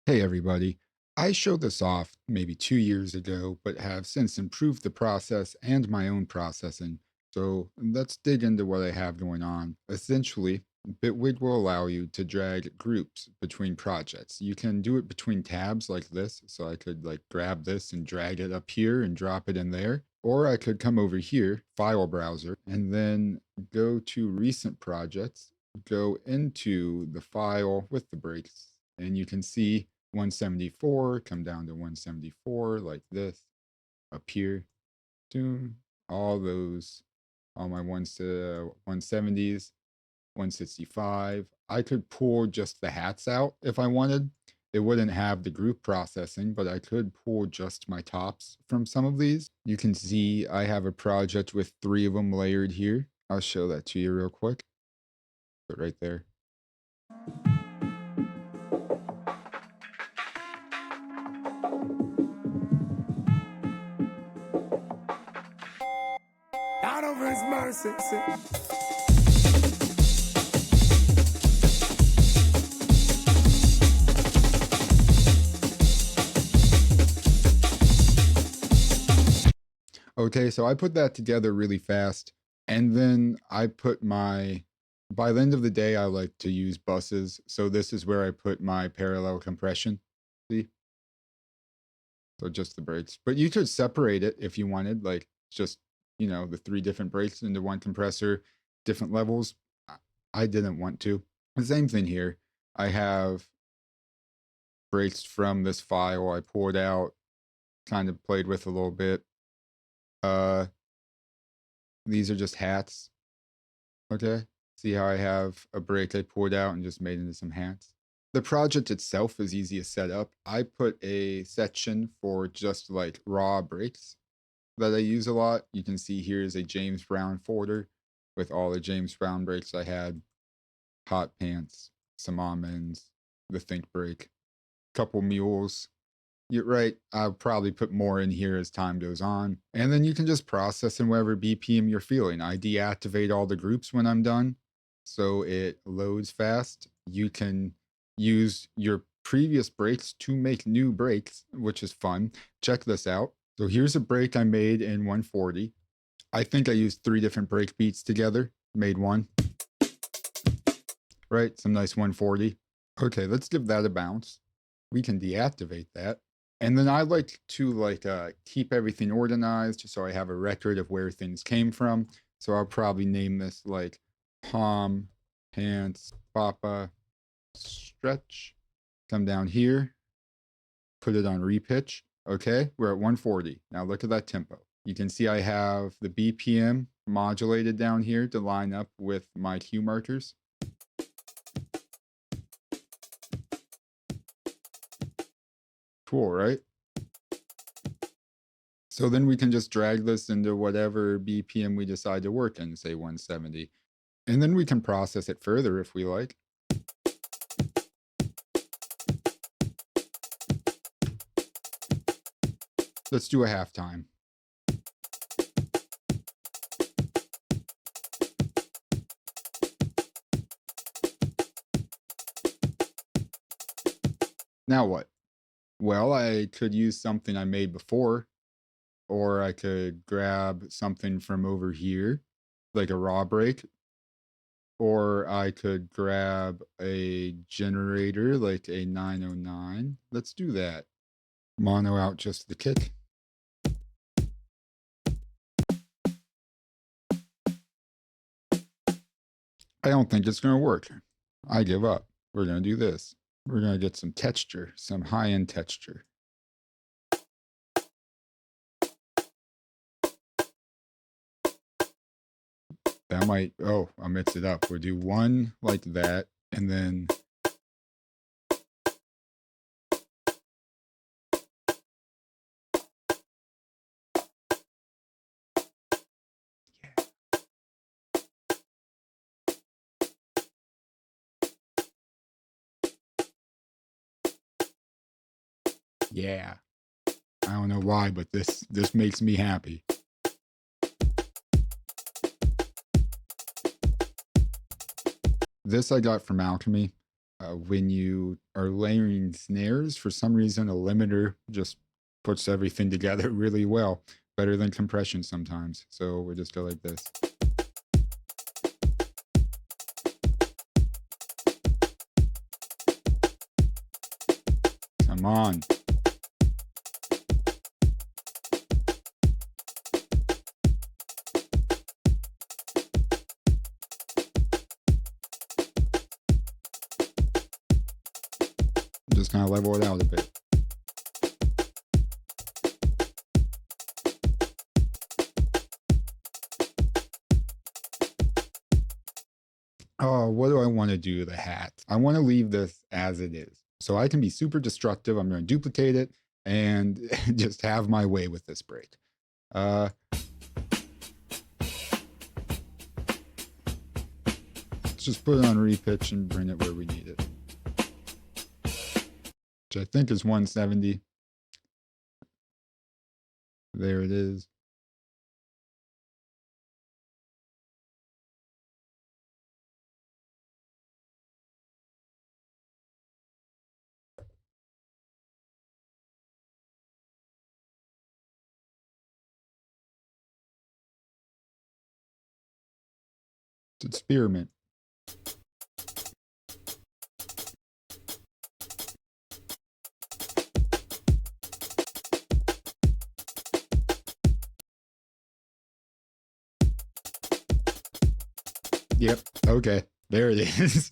Hey everybody. I showed this off maybe 2 years ago, but have since improved the process and my own processing. So let's dig into what I have going on. Essentially, Bitwig will allow you to drag groups between projects. You can do it between tabs like this. So I could like grab this and drag it up here and drop it in there. Or I could come over here, file browser, and then go to recent projects, go into the file with the breaks, and you can see 174, come down to 174 like this, up here, doom, all those, all my 170s, 165. I could pull just the hats out if I wanted. It wouldn't have the group processing, but I could pull just my tops from some of these. You can see I have a project with 3 of them layered here. I'll show that to you real quick. Put right there. Out of his mercy. Okay, so I put that together really fast. And then I put by the end of the day, I like to use buses. So this is where I put my parallel compression. See? So just the brakes. But you could separate it if you wanted, like just, the 3 different brakes into one compressor, different levels. I didn't want to. The same thing here. I have brakes from this file I pulled out, kind of played with a little bit. These are just hats. Okay. See how I have a break I pulled out and just made into some hats? The project itself is easy to set up. I put a section for just like raw breaks that I use a lot. You can see here is a James Brown folder with all the James Brown breaks I had. Hot pants, some almonds, the think break, couple mules. You're right. I'll probably put more in here as time goes on. And then you can just process in whatever BPM you're feeling. I deactivate all the groups when I'm done, so it loads fast. You can use your previous breaks to make new breaks, which is fun. Check this out. So here's a break I made in 140. I think I used 3 different break beats together, made one. Right? Some nice 140. Okay, let's give that a bounce. We can deactivate that. And then I like to keep everything organized so I have a record of where things came from. So I'll probably name this like palm, pants, papa, stretch. Come down here, put it on repitch. Okay, we're at 140. Now look at that tempo. You can see I have the BPM modulated down here to line up with my cue markers. Cool, right? So then we can just drag this into whatever BPM we decide to work in, say 170. And then we can process it further if we like. Let's do a halftime. Now what? Well, I could use something I made before, or I could grab something from over here, like a raw break, or I could grab a generator like a 909. Let's do that. Mono out just the kick. I don't think it's going to work. I give up. We're going to do this. We're going to get some texture, some high-end texture. That might, I'll mix it up. We'll do one like that, and then yeah. I don't know why, but this makes me happy. This I got from Alchemy. When you are layering snares, for some reason, a limiter just puts everything together really well, better than compression sometimes. So we just go like this. Come on. Just kind of level it out a bit. Oh, what do I want to do with the hat? I want to leave this as it is. So I can be super destructive. I'm going to duplicate it and just have my way with this break. Let's just put it on repitch and bring it where we need it. Which I think is 170. There it is. It's experiment. Yep. Okay. There it is.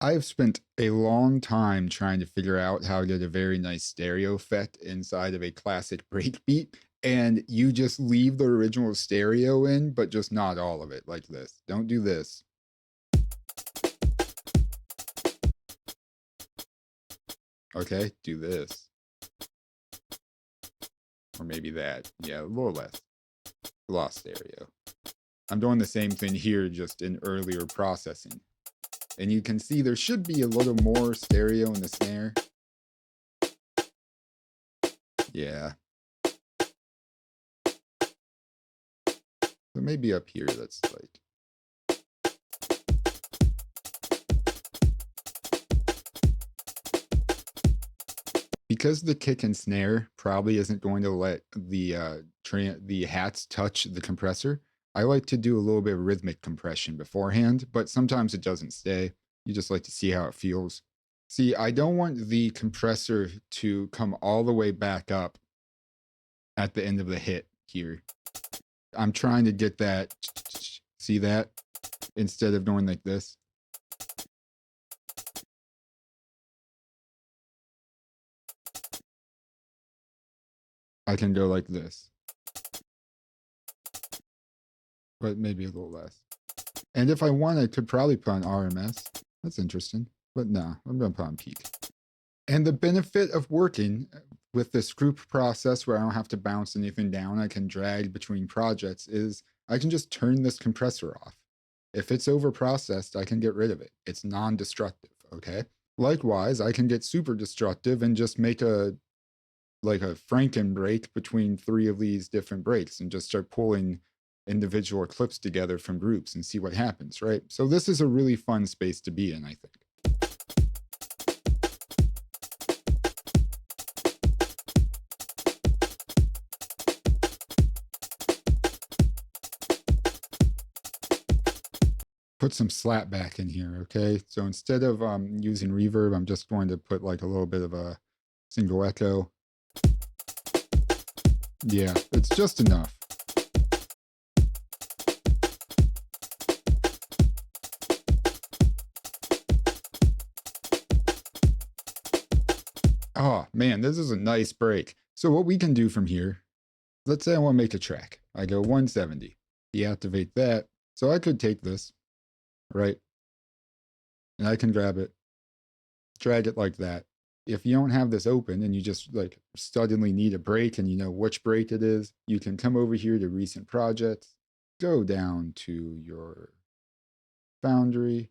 I've spent a long time trying to figure out how to get a very nice stereo effect inside of a classic breakbeat, and you just leave the original stereo in, but just not all of it, like this. Don't do this. Okay, do this. Or maybe that. Yeah, a little less. Lost stereo. I'm doing the same thing here, just in earlier processing. And you can see there should be a little more stereo in the snare. Yeah. So maybe up here that's like... Because the kick and snare probably isn't going to let the hats touch the compressor, I like to do a little bit of rhythmic compression beforehand, but sometimes it doesn't stay. You just like to see how it feels. See, I don't want the compressor to come all the way back up at the end of the hit here. I'm trying to get that, see that, instead of going like this. I can go like this, but maybe a little less. And if I want, I could probably put on RMS. That's interesting, but nah, I'm gonna put on peak. And the benefit of working with this group process where I don't have to bounce anything down, I can drag between projects, is I can just turn this compressor off. If it's over processed, I can get rid of it. It's non-destructive, okay? Likewise, I can get super destructive and just make a Franken break between 3 of these different breaks and just start pulling individual clips together from groups and see what happens, right? So this is a really fun space to be in, I think. Put some slap back in here, okay? So instead of using reverb, I'm just going to put like a little bit of a single echo. Yeah, it's just enough. Oh man, this is a nice break. So what we can do from here, let's say I want to make a track. I go 170, deactivate that. So I could take this, right? And I can grab it, drag it like that. If you don't have this open and you just like suddenly need a break and you know which break it is, you can come over here to recent projects, go down to your Foundry,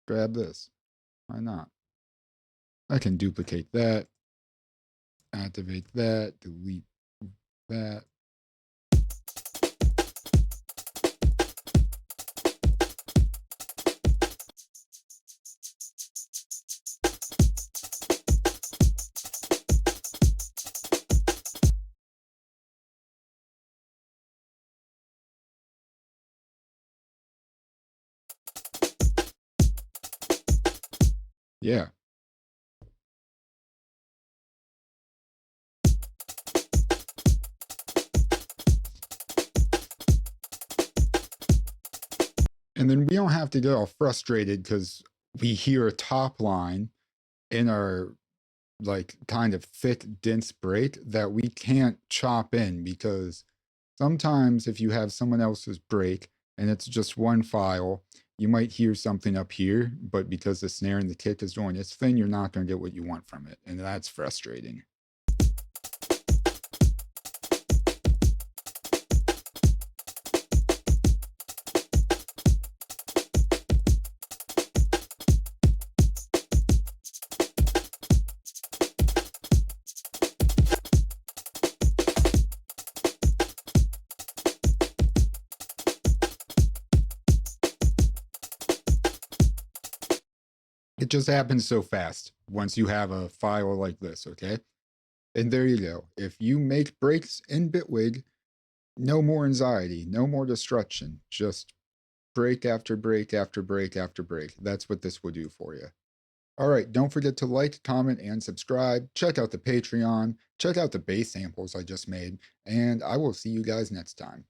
grab this. Why not? I can duplicate that, activate that, delete that. Yeah. And then we don't have to get all frustrated because we hear a top line in our like kind of thick, dense break that we can't chop in because sometimes if you have someone else's break and it's just one file, you might hear something up here, but because the snare and the kick is doing its thing, you're not going to get what you want from it. And that's frustrating. It just happens so fast once you have a file like this, okay? And there you go. If you make breaks in Bitwig, no more anxiety, no more destruction. Just break after break after break after break. That's what this will do for you. All right, don't forget to like, comment, and subscribe. Check out the Patreon. Check out the bass samples I just made. And I will see you guys next time.